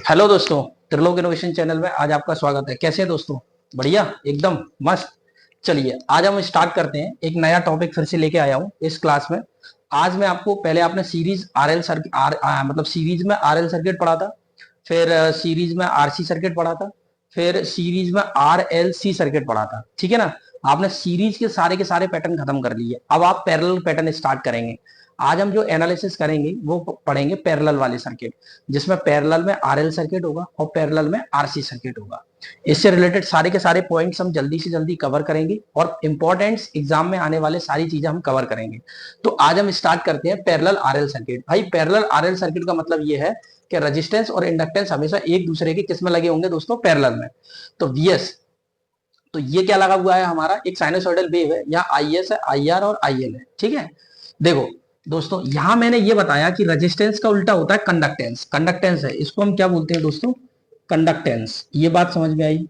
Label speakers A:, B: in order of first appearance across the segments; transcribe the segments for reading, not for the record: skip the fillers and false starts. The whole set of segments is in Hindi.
A: हेलो दोस्तों, त्रिलोक इनोवेशन चैनल में आज आपका स्वागत है। कैसे हैं दोस्तों? बढ़िया, एकदम मस्त। चलिए आज हम स्टार्ट करते हैं। एक नया टॉपिक फिर से लेके आया हूँ इस क्लास में। आज मैं आपको पहले आपने सीरीज आरएल सर्किट मतलब सीरीज में आरएल सर्किट पढ़ा था, फिर सीरीज में आरसी सर्किट पढ़ा था, फिर सीरीज में आरएलसी सर्किट पढ़ा था। ठीक है ना? आपने सीरीज के सारे पैटर्न खत्म कर लिए। अब आप पैरेलल पैटर्न स्टार्ट करेंगे। आज हम जो एनालिसिस करेंगे वो पढ़ेंगे पैरेलल वाले सर्किट, जिसमें पैरेलल में आरएल सर्किट होगा और पैरेलल में आरसी सर्किट होगा। इससे रिलेटेड सारे के सारे पॉइंट्स हम जल्दी से जल्दी कवर करेंगे और इंपॉर्टेंट्स एग्जाम में आने वाले सारी चीजें हम कवर करेंगे। तो आज हम स्टार्ट करते हैं पैरेलल आरएल सर्किट। भाई पैरेलल आरएल सर्किट का मतलब ये है कि रेजिस्टेंस और इंडक्टेंस हमेशा एक दूसरे के किस में लगे होंगे दोस्तों? पैरेलल में। तो वीएस, तो ये क्या लगा हुआ है? हमारा एक साइनोसॉइडल वेव है, यहाँ आई एस है, आई आर और आई एल है। ठीक है, देखो दोस्तों, यहां मैंने ये बताया कि रेजिस्टेंस का उल्टा होता है कंडक्टेंस। कंडक्टेंस है, इसको हम क्या बोलते हैं दोस्तों? कंडक्टेंस। ये बात समझ में आई?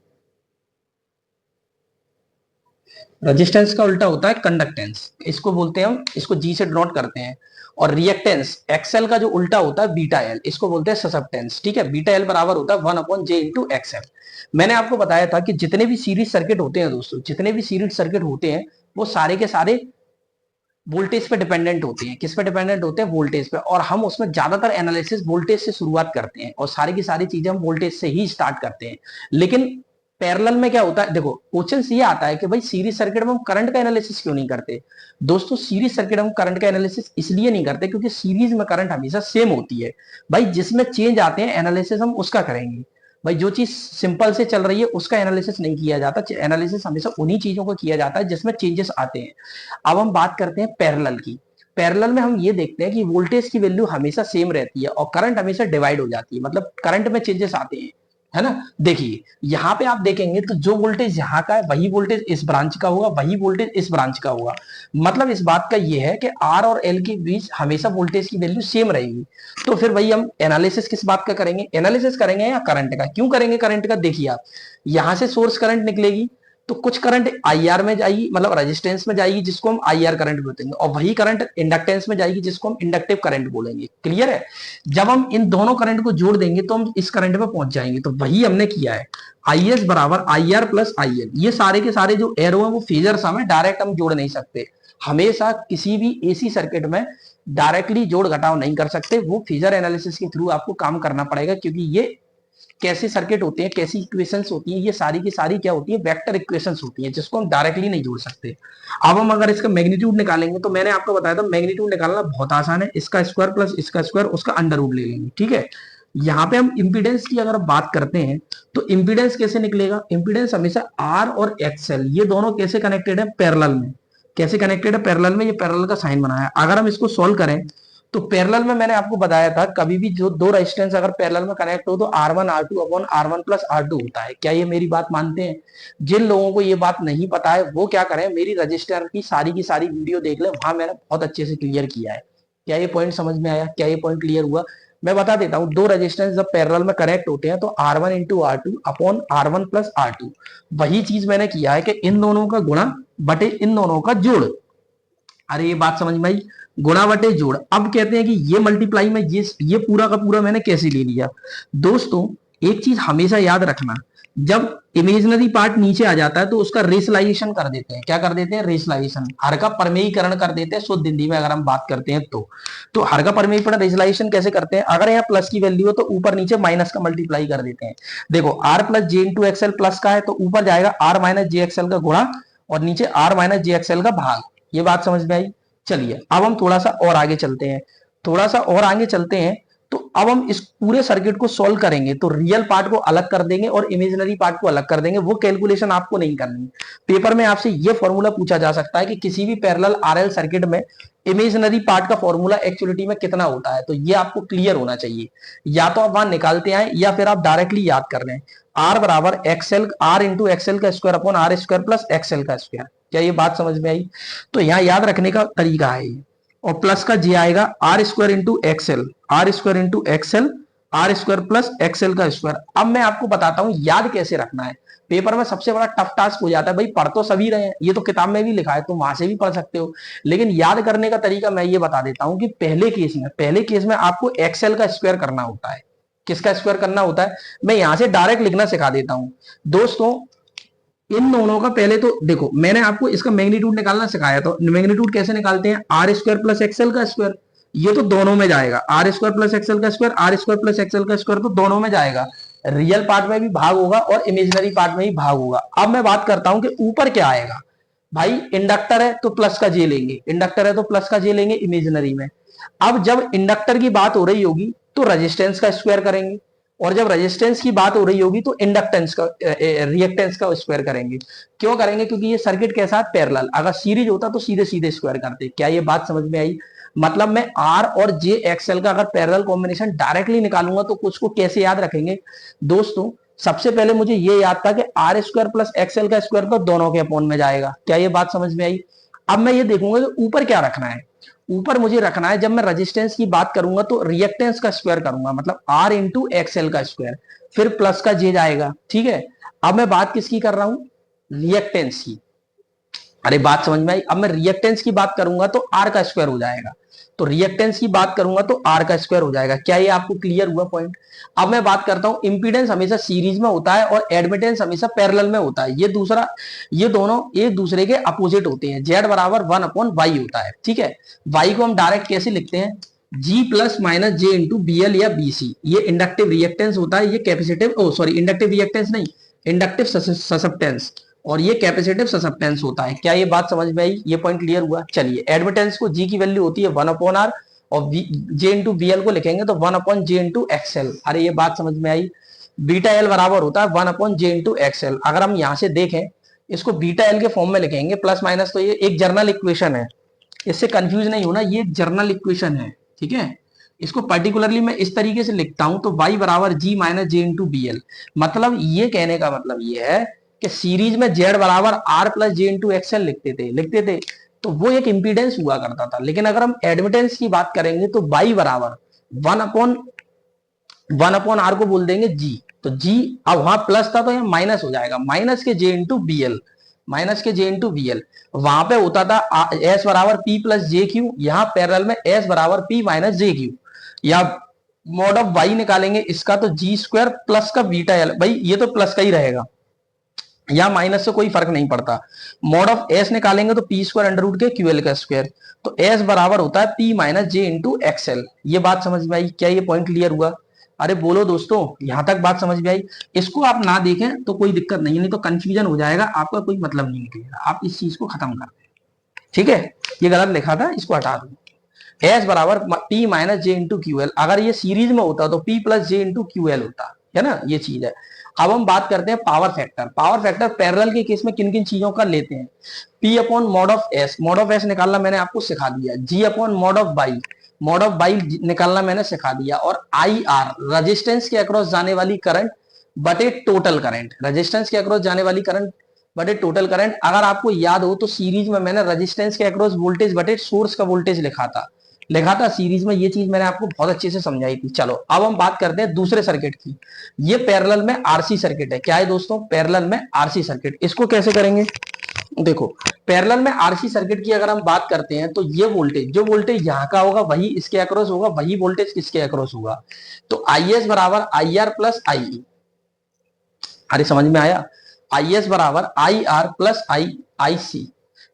A: रेजिस्टेंस का उल्टा होता है कंडक्टेंस, इसको बोलते हैं हम, इसको जी से डिनोट करते हैं। और रिएक्टेंस एक्सएल का जो उल्टा होता है बीटा एल, इसको बोलते हैं ससेप्टेंस। ठीक है, बीटा एल बराबर होता है 1/j इंटू एक्सएल। मैंने आपको बताया था कि जितने भी सीरीज सर्किट होते हैं दोस्तों, जितने भी सीरीज सर्किट होते हैं वो सारे के सारे वोल्टेज पे डिपेंडेंट होते हैं। किस पे डिपेंडेंट होते हैं? वोल्टेज पे। और हम उसमें ज्यादातर एनालिसिस वोल्टेज से शुरुआत करते हैं और सारी की सारी चीजें हम वोल्टेज से ही स्टार्ट करते हैं। लेकिन पैरेलल में क्या होता है? देखो क्वेश्चन ये आता है कि भाई सीरीज सर्किट में हम करंट का एनालिसिस क्यों नहीं करते? दोस्तों सीरीज सर्किट में हम करंट का एनालिसिस इसलिए नहीं करते क्योंकि सीरीज में करंट हमेशा सेम होती है। भाई जिसमें चेंज आते हैं एनालिसिस हम उसका करेंगे। भाई जो चीज सिंपल से चल रही है उसका एनालिसिस नहीं किया जाता। एनालिसिस हमेशा उन्हीं चीजों को किया जाता है जिसमें चेंजेस आते हैं। अब हम बात करते हैं पैरेलल की। पैरेलल में हम ये देखते हैं कि वोल्टेज की वैल्यू हमेशा सेम रहती है और करंट हमेशा डिवाइड हो जाती है, मतलब करंट में चेंजेस आते हैं, है ना? देखिए यहाँ पे आप देखेंगे तो जो वोल्टेज यहाँ का है वही वोल्टेज इस ब्रांच का होगा, वही वोल्टेज इस ब्रांच का होगा। मतलब इस बात का ये है कि आर और एल के बीच हमेशा वोल्टेज की वैल्यू सेम रहेगी। तो फिर भाई हम एनालिसिस किस बात का करेंगे? एनालिसिस करेंगे या करंट का। क्यों करेंगे करंट का? देखिए आप, यहां से सोर्स करंट निकलेगी तो कुछ करंट आईआर में जाएगी, मतलब रेजिस्टेंस में जाएगी, जिसको हम आईआर करंट बोलेंगे, और वही करंट इंडक्टेंस में जाएगी जिसको हम इंडक्टिव करंट बोलेंगे। क्लियर है? जब हम इन दोनों करंट को जोड़ देंगे तो हम इस करंट पे पहुंच जाएंगे। तो वही हमने किया है, आई एस बराबर I R plus I L. ये सारे के सारे जो एरो है वो फेजर्स हमें डायरेक्ट हम जोड़ नहीं सकते। हमेशा किसी भी एसी सर्किट में डायरेक्टली जोड़ घटाव नहीं कर सकते, वो फेजर एनालिसिस के थ्रू आपको काम करना पड़ेगा, क्योंकि ये कैसे सर्किट होते हैं, कैसी इक्वेशंस होती हैं, ये सारी की सारी क्या होती है? वेक्टर इक्वेशंस होती हैं, जिसको हम डायरेक्टली नहीं जोड़ सकते। अब हम अगर इसका मैग्नीट्यूड निकालेंगे तो मैंने आपको बताया था मैग्नीट्यूड निकालना बहुत आसान है। इसका स्क्वायर प्लस इसका स्क्वायर, उसका अंडर रूट ले लेंगे। ठीक है, यहाँ पे हम इंपीडेंस की अगर बात करते हैं तो इंपीडेंस कैसे निकलेगा? इंपीडेंस हमेशा आर और एक्सएल ये दोनों कैसे कनेक्टेड है? पैरेलल में। कैसे कनेक्टेड है? पैरेलल में। ये पैरेलल का साइन बनाया है। अगर हम इसको सोल्व करें तो पैरेलल में मैंने आपको बताया था कभी भी जो दो रेजिस्टेंस अगर पैरेलल में कनेक्ट हो तो R1 R2 upon R1 plus R2 होता है। क्या ये मेरी बात मानते हैं? जिन लोगों को ये बात नहीं पता है वो क्या करें, मेरी रजिस्टर की सारी वीडियो देख ले, वहां मैंने बहुत अच्छे से क्लियर किया है। क्या ये पॉइंट समझ में आया? क्या ये पॉइंट क्लियर हुआ? मैं बता देता हूँ, दो रेजिस्टेंस जब पैरेलल में कनेक्ट होते हैं तो R1 into R2 upon R1 plus R2, वही चीज मैंने किया है कि इन दोनों का गुणा बटे इन दोनों का जोड़। अरे ये बात समझ में आई? गुणा बटे जोड़। अब कहते हैं कि ये मल्टीप्लाई में ये पूरा का पूरा मैंने कैसे ले लिया? दोस्तों एक चीज हमेशा याद रखना, जब इमेजनरी पार्ट नीचे आ जाता है तो उसका रेशलाइजेशन कर देते हैं। क्या कर देते हैं? रेशलाइजेशन, हर का परमेयीकरण कर देते हैं शुद्ध हिंदी में अगर हम बात करते हैं तो हर का परमेयीकरण रेशलाइजेशन कैसे करते हैं? अगर यहाँ प्लस की वैल्यू हो तो ऊपर नीचे माइनस का मल्टीप्लाई कर देते हैं। देखो R plus J into XL plus का है तो ऊपर जाएगा आर माइनस जे एक्सएल का गुणा और नीचे आर माइनस जे एक्सएल का भाग। ये बात समझ में आई? चलिए अब हम थोड़ा सा और आगे चलते हैं। थोड़ा सा और आगे चलते हैं तो अब हम इस पूरे सर्किट को सॉल्व करेंगे तो रियल पार्ट को अलग कर देंगे और इमेजिनरी पार्ट को अलग कर देंगे। वो कैलकुलेशन आपको नहीं करनी। पेपर में आपसे ये फॉर्मूला पूछा जा सकता है कि किसी भी पैरेलल आरएल सर्किट में इमेजिनरी पार्ट का फॉर्मूला एक्चुअलिटी में कितना होता है, तो ये आपको क्लियर होना चाहिए। या तो आप वहां निकालते आए या फिर आप डायरेक्टली याद कर लें। आर बराबर एक्सएल, आर इंटू एक्सएल का square upon R square plus XL का स्क्वायर। क्या ये बात समझ में आई? तो यहाँ याद रखने का तरीका है ये। और प्लस का जे आएगा R square into XL, R square into XL, R square plus XL का स्क्वायर। अब मैं आपको बताता हूं याद कैसे रखना है। पेपर में सबसे बड़ा टफ टास्क हो जाता है, भाई पढ़ तो सभी रहे हैं, ये तो किताब में भी लिखा है, तुम वहां से भी पढ़ सकते हो, लेकिन याद करने का तरीका मैं ये बता देता हूं कि पहले केस में आपको एक्सएल का स्क्वायर करना होता है। किसका स्क्वायर करना होता है, मैं यहां से डायरेक्ट लिखना सिखा देता हूं दोस्तों। इन दोनों का पहले तो देखो, मैंने आपको इसका मैग्नीट्यूड निकालना सिखाया, तो मैग्नीट्यूड कैसे निकालते हैं, आर स्क्वायर प्लस एक्सएल का स्क्वायर, ये तो दोनों में जाएगा, आर स्क्वायर प्लस एक्सएल का square, R square plus XL का स्क्वायर तो दोनों में जाएगा, रियल पार्ट में भी भाग होगा और इमेजिनरी पार्ट में भी भाग होगा। अब मैं बात करता हूं कि ऊपर क्या आएगा, भाई इंडक्टर है तो प्लस का जे लेंगे, इंडक्टर है तो प्लस का जे लेंगे इमेजिनरी में। अब जब इंडक्टर की बात हो रही होगी तो रेजिस्टेंस का स्क्वायर करेंगे, और जब रेजिस्टेंस की बात हो रही होगी तो इंडक्टेंस का रिएक्टेंस का स्क्वायर करेंगे। क्यों करेंगे, क्योंकि ये सर्किट के साथ पैरेलल, अगर सीरीज होता तो सीधे सीधे स्क्वायर करते। क्या ये बात समझ में आई, मतलब मैं आर और जे एक्सएल का अगर पैरेलल कॉम्बिनेशन डायरेक्टली निकालूंगा तो कुछ को कैसे याद रखेंगे दोस्तों, सबसे पहले मुझे ये याद था कि आर स्क्वायर प्लस एक्सएल का स्क्वायर तो दोनों के अपॉन में जाएगा। क्या ये बात समझ में आई। अब मैं ये देखूंगा कि ऊपर क्या रखना है, ऊपर मुझे रखना है, जब मैं रेजिस्टेंस की बात करूंगा तो रिएक्टेंस का स्क्वायर करूंगा, मतलब आर इंटू एक्सएल का स्क्वायर, फिर प्लस का जे जाएगा, ठीक है। अब मैं बात किसकी कर रहा हूं, रिएक्टेंस की। अरे बात समझ में आई। अब मैं रिएक्टेंस की बात करूंगा तो आर का स्क्वायर हो जाएगा, तो रिएक्टेंस की बात करूंगा तो आर का स्क्वायर हो जाएगा। क्या ये आपको क्लियर हुआ पॉइंट। अब मैं बात करता हूं, इंपीडेंस हमेशा सीरीज में होता है और एडमिटेंस हमेशा पैरेलल में होता है, ये दोनों एक दूसरे के अपोजिट होते हैं। जेड बराबर 1/y होता है, ठीक है। y को हम डायरेक्ट कैसे लिखते हैं, G plus minus J into BL या BC, ये इंडक्टिव रिएक्टेंस होता है, ये कैपेसिटिव इंडक्टिव रिएक्टेंस नहीं, इंडक्टिव ससेप्टेंस, और ये कैपेसिटिव ससेप्टेंस होता है। क्या ये बात समझ में आई, ये पॉइंट क्लियर हुआ। चलिए, एडमिटेंस को G की वैल्यू होती है 1/r, और जे इंटू BL को लिखेंगे तो 1/j इंटू XL। अरे ये बात समझ में आई। बीटा एल बराबर होता है 1/j इंटू XL। अगर हम यहां से देखें, इसको बीटा एल के फॉर्म में लिखेंगे, प्लस माइनस, तो ये एक जर्नल इक्वेशन है, इससे कंफ्यूज नहीं होना, ये जर्नल इक्वेशन है, ठीक है। इसको पर्टिकुलरली मैं इस तरीके से लिखता हूं तो y बराबर G minus J into BL, मतलब ये कहने का मतलब ये है कि सीरीज में z बराबर r plus J into XL लिखते थे तो वो एक इंपीडेंस हुआ करता था। लेकिन अगर हम एडमिटेंस की बात करेंगे तो y बराबर 1/r को बोल देंगे g, तो g, अब वहां प्लस था तो यहाँ माइनस हो जाएगा, माइनस के जे इंटू BL, माइनस के जे इंटू BL। वहां पे होता था S बराबर P प्लस जे क्यू, यहाँ पैरेलल में S बराबर P माइनस जे क्यू, या मॉड ऑफ y निकालेंगे इसका तो जी स्क्वायर प्लस का बीटा एल, भाई ये तो प्लस का ही रहेगा, या माइनस से कोई फर्क नहीं पड़ता। मॉड ऑफ एस निकालेंगे तो पी स्क्वायर अंडर रूट के क्यूएल का स्क्वायर, तो एस बराबर होता है पी माइनस जे इंटू एक्सएल। ये बात समझ में आई। क्या ये पॉइंट क्लियर हुआ। अरे बोलो दोस्तों, यहां तक बात समझ में आई। इसको आप ना देखें तो कोई दिक्कत नहीं है, नहीं तो कंफ्यूजन हो जाएगा, आपका कोई मतलब नहीं निकलेगा, आप इस चीज को खत्म कर दें, ठीक है। ये गलत लिखा था, इसको हटा दो। एस बराबर P minus J into QL, अगर ये सीरीज में होता तो P plus J into QL होता है ना, ये चीज है। अब हम बात करते हैं power factor. Power factor parallel के केस में किन किन चीजों का लेते हैं, P upon mod of S, mod of S निकालना मैंने आपको सिखा दिया, G upon mod of by, mod of by निकालना मैंने सिखा दिया, और IR रेजिस्टेंस के अक्रॉस जाने वाली करंट बटे टोटल करंट, रेजिस्टेंस के अक्रॉस जाने वाली करंट बटे टोटल करंट। अगर आपको याद हो तो सीरीज में मैंने रेजिस्टेंस के अक्रॉस वोल्टेज बटे सोर्स का वोल्टेज लिखा था सीरीज में, ये चीज मैंने आपको बहुत अच्छे से समझाई थी। चलो अब हम बात करते हैं दूसरे सर्किट की। ये पैरेलल में आरसी सर्किट है। क्या है दोस्तों, पैरेलल में आरसी सर्किट। इसको कैसे करेंगे, देखो पैरेलल में आरसी सर्किट की अगर हम बात करते हैं तो ये वोल्टेज, जो वोल्टेज यहाँ का होगा वही इसके अक्रॉस होगा, वही वोल्टेज किसके अक्रॉस होगा, तो IS बराबर IR प्लस IE। अरे समझ में आया, IS बराबर IR प्लस IC,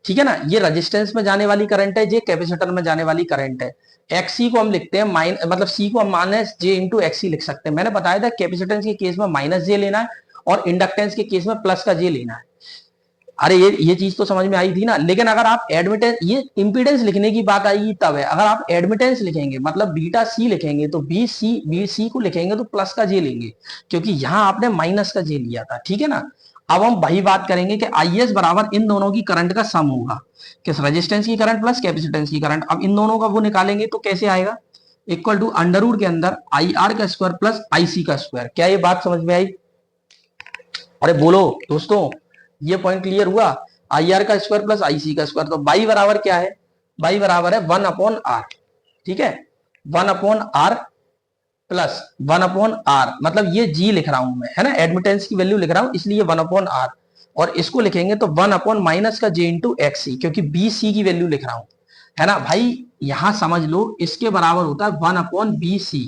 A: ठीक है ना। ये रेजिस्टेंस में जाने वाली करंट है, ये कैपेसिटर में जाने वाली करंट है। XC को हम लिखते हैं मतलब C को हम माइनस जे इंटू XC लिख सकते हैं। मैंने बताया था कैपेसिटेंस के केस में माइनस जे लेना है और इंडक्टेंस के केस में प्लस का जे लेना है। अरे ये चीज तो समझ में आई थी ना। लेकिन अगर आप एडमिटेंस, ये इंपीडेंस लिखने की बात आएगी तब है। अगर आप एडमिटेंस लिखेंगे मतलब बीटा सी लिखेंगे तो बी सी को लिखेंगे तो प्लस का जे लेंगे, क्योंकि यहां आपने माइनस का जे लिया था, ठीक है ना। अब हम वही बात करेंगे कि IS बराबर इन दोनों की करंट का सम होगा, किस रेजिस्टेंस की करंट प्लस कैपेसिटेंस की करंट। अब इन दोनों का वो निकालेंगे तो कैसे आएगा, इक्वल टू अंडर रूट के अंदर IR का स्क्वायर प्लस IC का स्क्वायर। क्या ये बात समझ में आई। अरे बोलो दोस्तों, ये पॉइंट क्लियर हुआ। IR का स्क्वायर प्लस IC का स्क्वायर, तो बाई बराबर क्या है, बाई बराबर है 1/r, ठीक है, 1/r प्लस 1/r, मतलब ये G लिख रहा हूं मैं, है ना, एडमिटेंस की वैल्यू लिख रहा हूं इसलिए 1/r, और इसको लिखेंगे तो 1/ माइनस का J इंटू XC, क्योंकि BC की वैल्यू लिख रहा हूं, है ना भाई। यहां समझ लो इसके बराबर होता है 1/BC,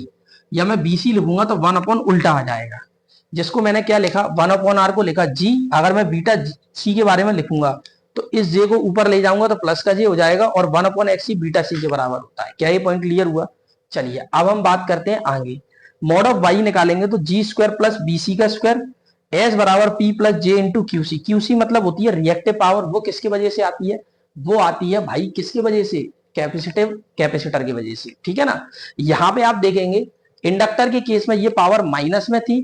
A: या मैं BC लिखूंगा तो 1 अपॉन उल्टा आ जाएगा, जिसको मैंने क्या लिखा 1 अपॉन आर को लिखा G। अगर मैं बीटा C के बारे में लिखूंगा तो इस J को ऊपर ले जाऊंगा तो प्लस का J हो जाएगा, और 1 अपॉन XC बीटा C के बराबर होता है। क्या ये पॉइंट क्लियर हुआ? चलिए अब हम बात करते हैं आगे। मॉड ऑफ Y निकालेंगे तो G स्क्वायर प्लस BC का स्क्वायर एस बराबर P plus J into QC। QC मतलब होती है रिएक्टिव पावर, वो किसकी वजह से आती है? वो आती है भाई किसकी वजह से? कैपेसिटर की वजह से, ठीक है ना। यहां पे आप देखेंगे इंडक्टर के केस में ये पावर माइनस में थी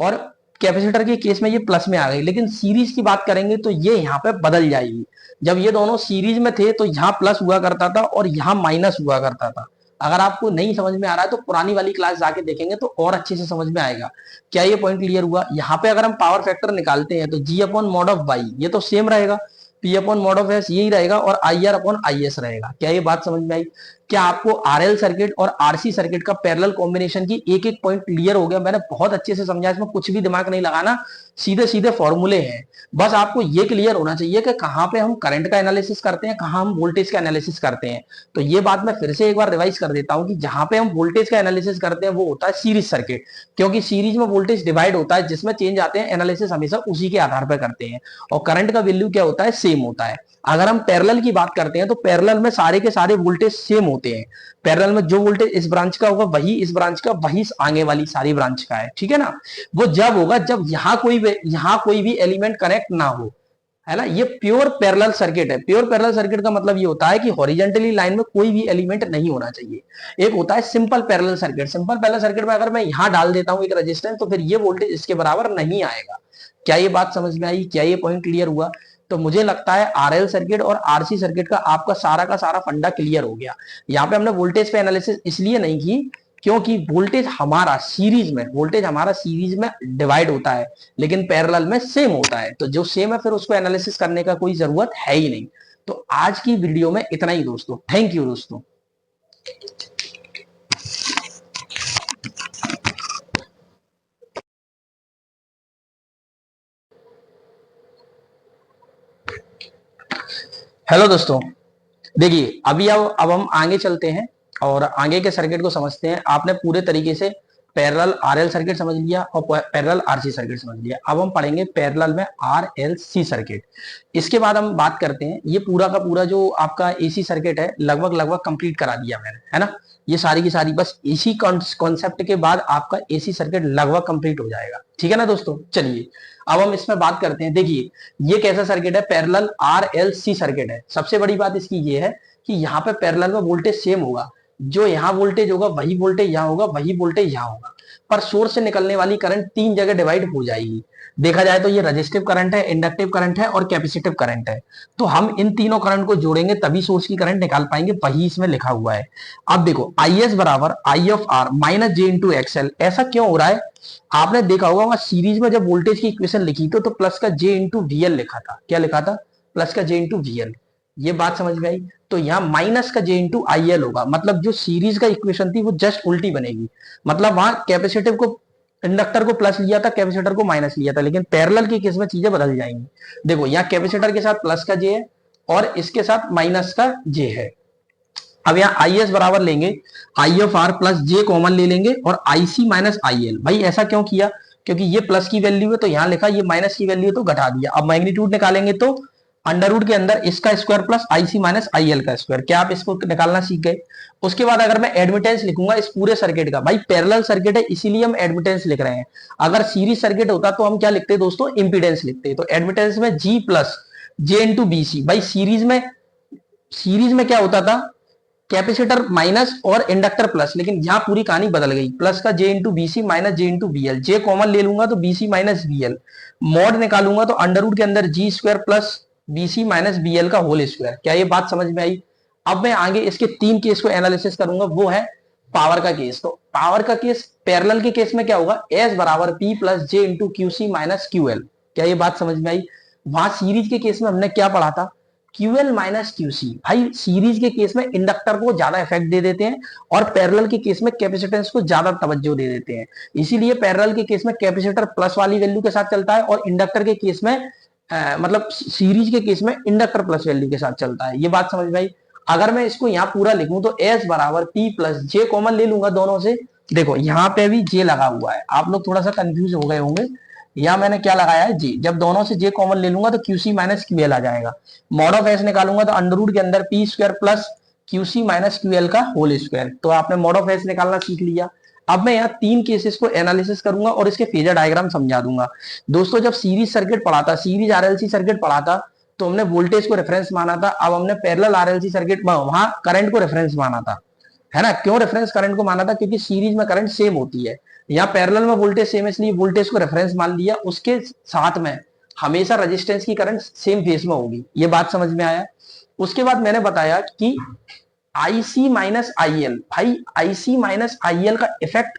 A: और कैपेसिटर के केस में ये प्लस में आ गई, लेकिन सीरीज की बात करेंगे तो ये यहाँ पे बदल जाएगी। जब ये दोनों सीरीज में थे तो यहाँ प्लस हुआ करता था और यहाँ माइनस हुआ करता था। अगर आपको नहीं समझ में आ रहा है तो पुरानी वाली क्लास जाके देखेंगे तो और अच्छे से समझ में आएगा। क्या ये पॉइंट क्लियर हुआ? यहाँ पे अगर हम पावर फैक्टर निकालते हैं तो G upon mod of Y ये तो सेम रहेगा, P upon mod of S यही रहेगा, और IR अपॉन IS रहेगा। क्या ये बात समझ में आई? क्या आपको RL सर्किट और RC सर्किट का पैरेलल कॉम्बिनेशन की एक एक पॉइंट क्लियर हो गया? मैंने बहुत अच्छे से समझा, इसमें कुछ भी दिमाग नहीं लगाना, सीधे सीधे फॉर्मूले हैं। बस आपको ये क्लियर होना चाहिए कि कहां पे हम करंट का एनालिसिस करते हैं, कहां हम वोल्टेज का एनालिसिस करते हैं। तो ये बात मैं फिर से एक बार रिवाइज कर देता हूं कि जहां पे हम वोल्टेज का एनालिसिस करते हैं वो होता है सीरीज सर्किट, क्योंकि सीरीज में वोल्टेज डिवाइड होता है, जिसमें चेंज आते हैं, एनालिसिस हमेशा उसी के आधार पर करते हैं, और करंट का वैल्यू क्या होता है? सेम होता है। अगर हम पैरेलल की बात करते हैं तो पैरेलल में सारे के सारे वोल्टेज सेम होते हैं। पैरेलल में जो वोल्टेज इस ब्रांच का होगा वही इस ब्रांच का, वही आगे वाली सारी ब्रांच का है, ठीक है ना। वो जब होगा जब यहाँ कोई भी एलिमेंट कनेक्ट ना हो, है ना। ये प्योर पैरेलल सर्किट है। प्योर पैरेलल सर्किट का मतलब ये होता है कि हॉरिजॉन्टली लाइन में कोई भी एलिमेंट नहीं होना चाहिए। एक होता है simple parallel circuit. Simple parallel circuit में अगर मैं यहां डाल देता हूं एक रेजिस्टेंस तो फिर ये वोल्टेज इसके बराबर नहीं आएगा। क्या ये बात समझ में आई? क्या ये पॉइंट क्लियर हुआ? तो मुझे लगता है RL सर्किट और RC सर्किट का आपका सारा का सारा फंडा क्लियर हो गया। यहाँ पे हमने वोल्टेज पे एनालिसिस इसलिए नहीं की क्योंकि वोल्टेज हमारा सीरीज में डिवाइड होता है, लेकिन पैरेलल में सेम होता है। तो जो सेम है फिर उसको एनालिसिस करने का कोई जरूरत है ही नहीं। तो आज की वीडियो में इतना ही दोस्तों। थैंक यू दोस्तों। हेलो दोस्तों, देखिए अभी अब हम आगे चलते हैं और आगे के सर्किट को समझते हैं। आपने पूरे तरीके से पैरेलल RL सर्किट समझ लिया और पैरेलल RC सर्किट समझ लिया। अब हम पढ़ेंगे पैरेलल में RLC सर्किट। इसके बाद हम बात करते हैं, ये पूरा का पूरा जो आपका AC सर्किट है लगभग कंप्लीट करा दिया मैंने, है ना। ये सारी की सारी बस इसी कॉन्सेप्ट के बाद आपका AC सर्किट लगभग कंप्लीट हो जाएगा, ठीक है ना दोस्तों। चलिए अब हम इसमें बात करते हैं। देखिए ये कैसा सर्किट है? पैरेलल RLC सर्किट है। सबसे बड़ी बात इसकी ये है कि यहाँ पे पैरेलल में वोल्टेज सेम होगा, जो यहाँ वोल्टेज होगा वही वोल्टेज यहाँ होगा, वही वोल्टेज यहाँ होगा, पर सोर्स से निकलने वाली करंट तीन जगह डिवाइड हो जाएगी। देखा जाए तो ये रेजिस्टिव करंट है, इंडक्टिव करंट है और कैपेसिटिव करंट है। तो हम इन तीनों करंट को जोड़ेंगे तभी सोर्स की करंट निकाल पाएंगे, वही इसमें लिखा हुआ है। अब देखो IS बराबर I of R minus J into XL। ऐसा क्यों हो रहा है? आपने देखा होगा वहां सीरीज में जब वोल्टेज की इक्वेशन लिखी तो प्लस का J इंटू VL लिखा था। क्या लिखा था? प्लस का J इंटू VL। ये बात समझ में आई? तो यहाँ माइनस का J इंटू IL होगा, मतलब जो सीरीज का इक्वेशन थी वो जस्ट उल्टी बनेगी। मतलब वहां कैपेसिटिव को, इंडक्टर को प्लस लिया था, कैपेसिटर को माइनस लिया था, लेकिन पैरेलल की केस में चीजें बदल जाएंगी। देखो यहाँ कैपेसिटर के साथ प्लस का J है और इसके साथ माइनस का J है। अब यहाँ IS बराबर लेंगे I of R plus J common ले लेंगे और IC माइनस IL। भाई ऐसा क्यों किया? क्योंकि ये प्लस की वैल्यू है तो यहाँ लिखा, ये माइनस की वैल्यू है तो घटा दिया। अब मैग्नीट्यूड निकालेंगे तो अंडर रूट के अंदर इसका square plus IC minus IL का स्क्वायर। क्या आप इसको निकालना सीख गए? उसके बाद अगर मैं एडमिटेंस लिखूंगा इस पूरे सर्किट का, भाई पैरेलल सर्किट है इसीलिए हम एडमिटेंस लिख रहे हैं। अगर सीरीज सर्किट होता तो हम क्या लिखते दोस्तों? इंपीडेंस लिखते। तो एडमिटेंस में G plus J into BC। भाई सीरीज में क्या होता था? कैपेसिटर माइनस और इंडक्टर प्लस, लेकिन यहां पूरी कहानी बदल गई। प्लस का J into BC minus J into BL। J common ले लूंगा तो BC माइनस BL। मॉड निकालूंगा तो अंडर रूट के अंदर G square plus BC minus BL का होल स्क्वायर। क्या ये बात समझ में आई? अब मैं आगे इसके तीन केस को एनालिसिस करूंगा, वो है पावर का केस। तो पावर का केस पैरेलल के केस में क्या होगा? S बराबर P plus J into QC minus QL। क्या ये बात समझ में आई? वहां सीरीज के केस में हमने क्या पढ़ा था? QL minus QC। भाई सीरीज के केस में इंडक्टर को ज्यादा इफेक्ट दे देते हैं और पैरेलल के केस में कैपेसिटेंस को ज्यादा तवज्जो दे देते हैं। इसीलिए पैरेलल के केस में कैपेसिटर प्लस वाली वैल्यू के साथ चलता है और इंडक्टर के केस में मतलब सीरीज के केस में इंडक्टर प्लस वैल्यू के साथ चलता है। ये बात समझ में आई? अगर मैं इसको यहाँ पूरा लिखूं तो S बराबर P प्लस J कॉमन ले लूंगा दोनों से देखो यहाँ पे भी जे लगा हुआ है, आप लोग थोड़ा सा कंफ्यूज हो गए होंगे। यहाँ मैंने क्या लगाया है, जे। जब दोनों से जे कॉमन ले लूंगा तो क्यूसी माइनस क्यूएल आ जाएगा। मॉड ऑफ एस निकालूंगा तो अंडर रूट के अंदर P square plus QC minus QL का होल स्क्वायर। तो आपने मॉड ऑफ एस निकालना सीख लिया। अब मैं यहाँ तीन केसेस को एनालिसिस करूंगा और इसके फेजर डायग्राम समझा दूंगा। दोस्तों जब सीरीज सर्किट पढ़ा था, सीरीज आरएलसी सर्किट पढ़ा था, तो हमने वोल्टेज को रेफरेंस माना था। अब हमने पैरेलल आरएलसी सर्किट में वहां करंट को रेफरेंस माना था, है ना। क्यों रेफरेंस करंट को माना था? क्योंकि सीरीज में करंट सेम होती है, यहाँ पैरेलल में वोल्टेज सेम है, इसलिए वोल्टेज को रेफरेंस मान लिया। उसके साथ में हमेशा रेजिस्टेंस की करंट सेम फेस में होगी, ये बात समझ में आया। उसके बाद मैंने बताया कि आईसी माइनस आईएल, भाई आईसी माइनस आईएल का इफेक्ट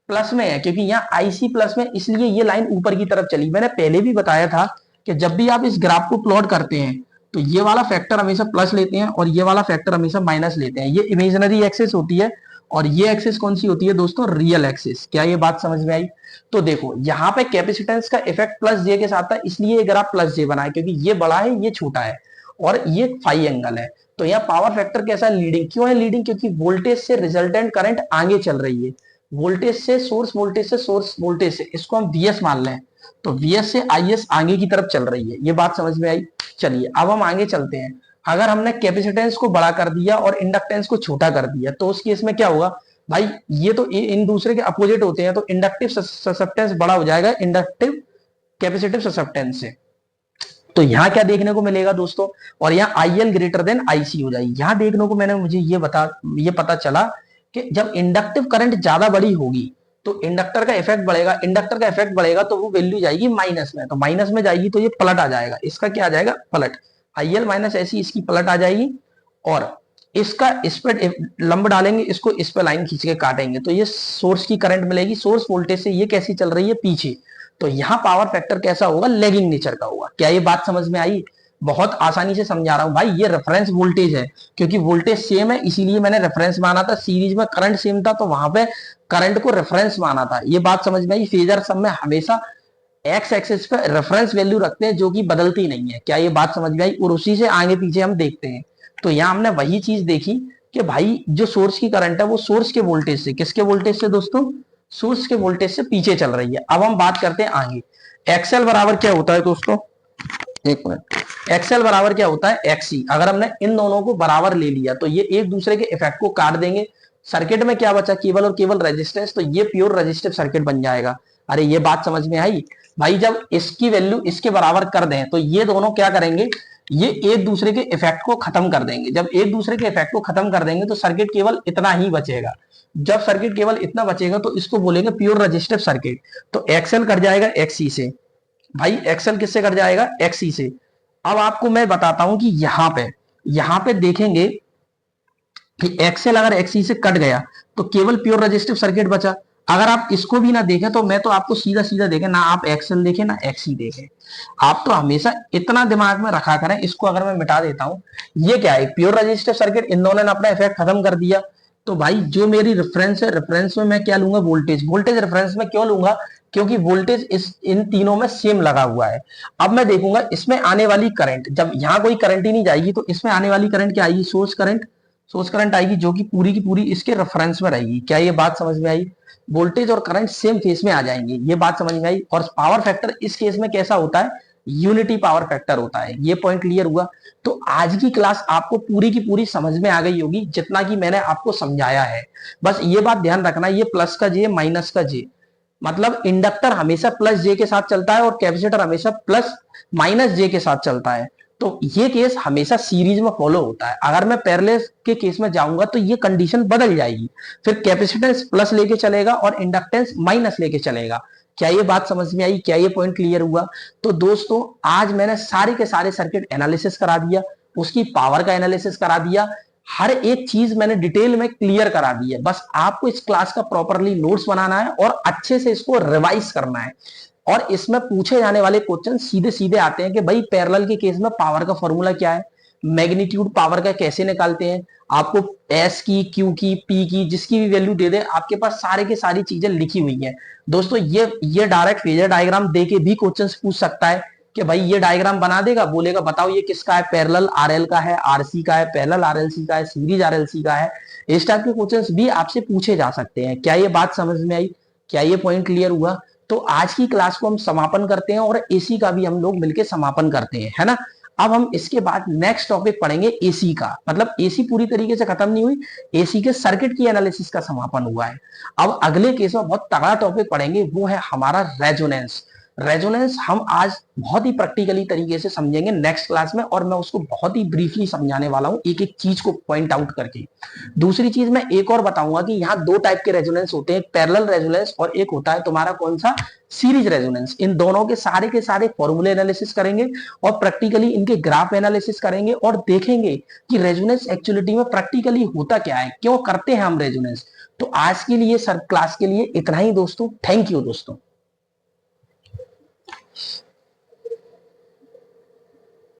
A: प्लस में है, क्योंकि यहाँ आईसी प्लस में, इसलिए ये लाइन ऊपर की तरफ चली। मैंने पहले भी बताया था कि जब भी आप इस ग्राफ को प्लॉट करते हैं तो ये वाला फैक्टर हमेशा प्लस लेते हैं और ये वाला फैक्टर हमेशा माइनस लेते हैं। ये इमेजिनरी एक्सिस होती है और ये एक्सिस कौन सी होती है दोस्तों? Real axis. क्या ये बात समझ में आई? तो देखो यहाँ पे कैपेसिटेंस का इफेक्ट प्लस जे के साथ था, इसलिए ये ग्राफ प्लस जे बना है, क्योंकि ये बड़ा है ये छोटा है और ये फाई एंगल है। तो यहाँ पावर फैक्टर कैसा है? लीडिंग। क्यों है लीडिंग? क्योंकि वोल्टेज से रिजल्टेंट करंट आगे चल रही है, वोल्टेज से सोर्स वोल्टेज से सोर्स वोल्टेज से, इसको हम वीएस मान लें, तो वीएस से आईएस आगे की तरफ चल रही है। ये बात समझ में आई? चलिए अब हम आगे चलते हैं। अगर हमने कैपेसिटेंस को बड़ा कर दिया और इंडक्टेंस को छोटा कर दिया तो उस केस में क्या होगा भाई? ये तो इन दूसरे के अपोजिट होते हैं, तो इंडक्टिव ससेप्टेंस बड़ा हो जाएगा इंडक्टिव कैपेसिटिव ससेप्टेंस से। तो यहाँ क्या देखने को मिलेगा दोस्तों? और यहाँ आईएल ग्रेटर देन आईसी हो जाएगी। यहाँ देखने को मुझे ये पता चला कि जब इंडक्टिव करंट ज्यादा बड़ी होगी तो इंडक्टर का इफेक्ट बढ़ेगा, इंडक्टर का इफेक्ट बढ़ेगा तो वो वैल्यू जाएगी माइनस में, तो माइनस में जाएगी तो ये पलट आ जाएगा। इसका क्या आ जाएगा? पलट। आईएल माइनस ऐसी इसकी पलट आ जाएगी और इसका इस पर लंब डालेंगे, इसको इस पर लाइन खींच के काटेंगे तो ये सोर्स की करंट मिलेगी। सोर्स वोल्टेज से ये कैसी चल रही है? पीछे। तो यहाँ पावर फैक्टर कैसा होगा? लेगिंग नेचर का होगा। क्या ये बात समझ में आई? बहुत आसानी से समझा रहा हूं भाई। ये रेफरेंस वोल्टेज है, क्योंकि वोल्टेज सेम है इसीलिए मैंने रेफरेंस माना था। सीरीज में करंट सेम था तो वहां पे करंट को रेफरेंस माना था। ये बात समझ में आई? फेजर सब में हमेशा एक्स एक्सिस पे रेफरेंस वैल्यू रखते हैं जो कि बदलती नहीं है। क्या ये बात समझ में आई? और उसी से आगे पीछे हम देखते हैं। तो यहाँ हमने वही चीज देखी कि भाई जो सोर्स की करंट है वो सोर्स के वोल्टेज से, किसके वोल्टेज से दोस्तों? सोर्स के वोल्टेज से पीछे चल रही है। अब हम बात करते हैं आगे। एक्सएल बराबर क्या होता है दोस्तों? एक मिनट। एक्सएल बराबर क्या होता है? एक्सी। अगर हमने इन दोनों को बराबर ले लिया तो ये एक दूसरे के इफेक्ट को काट देंगे। सर्किट में क्या बचा? केवल और केवल रेजिस्टेंस, तो ये प्योर रेजिस्टिव सर्किट बन जाएगा। अरे ये बात समझ में आई भाई? जब इसकी वैल्यू इसके बराबर कर दें तो ये दोनों क्या करेंगे? ये एक दूसरे के इफेक्ट को खत्म कर देंगे। जब एक दूसरे के इफेक्ट को खत्म कर देंगे तो सर्किट केवल इतना ही बचेगा। जब सर्किट केवल इतना बचेगा तो इसको बोलेंगे प्योर रेजिस्टिव सर्किट। तो एक्सएल कर जाएगा एक्सी से। भाई एक्सएल किससे कट जाएगा? एक्सी से। अब आपको मैं बताता हूं कि यहां पे देखेंगे कि एक्सएल अगर एक्सी से कट गया तो केवल प्योर रेजिस्टिव सर्किट बचा। अगर आप इसको भी ना देखें तो मैं तो आपको सीधा सीधा देखें ना, आप एक्सएल देखें ना एक्सी देखें, आप तो हमेशा इतना दिमाग में रखा करें। इसको अगर मैं मिटा देता हूं, ये क्या है? Pure resistive circuit. इन दोनों ने अपना इफेक्ट खत्म कर दिया। तो भाई जो मेरी रेफरेंस है, रेफरेंस में मैं क्या लूंगा? वोल्टेज। वोल्टेज रेफरेंस में क्यों लूंगा? क्योंकि वोल्टेज इन तीनों में सेम लगा हुआ है। अब मैं देखूंगा इसमें आने वाली करंट, जब यहां कोई करंट ही नहीं जाएगी तो इसमें आने वाली करंट क्या आएगी? Source current. सोर्स करंट आएगी जो कि पूरी की पूरी इसके रेफरेंस में रहेगी। क्या ये बात समझ में आई? वोल्टेज और करंट सेम फेस में आ जाएंगे। ये बात समझ में आई? और पावर फैक्टर इस केस में कैसा होता है? यूनिटी पावर फैक्टर होता है। ये पॉइंट क्लियर हुआ? तो आज की क्लास आपको पूरी की पूरी समझ में आ गई होगी जितना कि मैंने आपको समझाया है। बस ये बात ध्यान रखना, ये प्लस का जे माइनस का जे, मतलब इंडक्टर हमेशा प्लस जे के साथ चलता है और कैपेसिटर हमेशा प्लस माइनस जे के साथ चलता है। तो ये केस हमेशा सीरीज में फॉलो होता है। अगर मैं पैरेलल के केस में जाऊंगा तो ये कंडीशन बदल जाएगी, फिर कैपेसिटेंस प्लस लेके चलेगा और इंडक्टेंस माइनस लेके चलेगा। क्या ये बात समझ में आई? क्या ये पॉइंट क्लियर हुआ? तो दोस्तों आज मैंने सारे के सारे सर्किट एनालिसिस करा दिया, उसकी पावर का एनालिसिस करा दिया, हर एक चीज मैंने डिटेल में क्लियर करा दी है। बस आपको इस क्लास का प्रॉपरली नोट्स बनाना है और अच्छे से इसको रिवाइज करना है। और इसमें पूछे जाने वाले क्वेश्चन सीधे सीधे आते हैं कि भाई पैरेलल के केस में पावर का फॉर्मूला क्या है, मैग्नीट्यूड पावर का कैसे निकालते हैं। आपको एस की, क्यू की, पी की, जिसकी भी वैल्यू दे दे, आपके पास सारे की सारी चीजें लिखी हुई है। दोस्तों ये डायरेक्ट फेजर डायग्राम दे के भी क्वेश्चन पूछ सकता है कि भाई ये डायग्राम बना देगा, बोलेगा बताओ ये किसका है? पैरेलल आरएल का है, आरसी का है, पैरेलल आरएलसी का है, सीरीज आरएलसी का है, इस टाइप के क्वेश्चंस भी आपसे पूछे जा सकते हैं। क्या ये बात समझ में आई? क्या ये पॉइंट क्लियर हुआ? तो आज की क्लास को हम समापन करते हैं और एसी का भी हम लोग मिलकर समापन करते हैं, है ना। अब हम इसके बाद नेक्स्ट टॉपिक पढ़ेंगे एसी का, मतलब एसी पूरी तरीके से खत्म नहीं हुई, एसी के सर्किट की एनालिसिस का समापन हुआ है। अब अगले केस में बहुत तगड़ा टॉपिक पढ़ेंगे, वो है हमारा रेजोनेंस। रेजोनेंस हम आज बहुत ही प्रैक्टिकली तरीके से समझेंगे नेक्स्ट क्लास में, और मैं उसको बहुत ही ब्रीफली समझाने वाला हूं, एक एक चीज को पॉइंट आउट करके। दूसरी चीज मैं एक और बताऊंगा कि यहाँ दो टाइप के रेजोनेंस होते हैं, एक पैरेलल रेजोनेंस और एक होता है तुम्हारा कौन सा, सीरीज रेजोनेंस। इन दोनों के सारे फॉर्मूले एनालिसिस करेंगे और प्रैक्टिकली इनके ग्राफ एनालिसिस करेंगे और देखेंगे कि रेजोनेंस एक्चुअलिटी में प्रैक्टिकली होता क्या है, क्यों करते हैं हम रेजोनेंस। तो आज के लिए सर क्लास के लिए इतना ही दोस्तों, थैंक यू दोस्तों।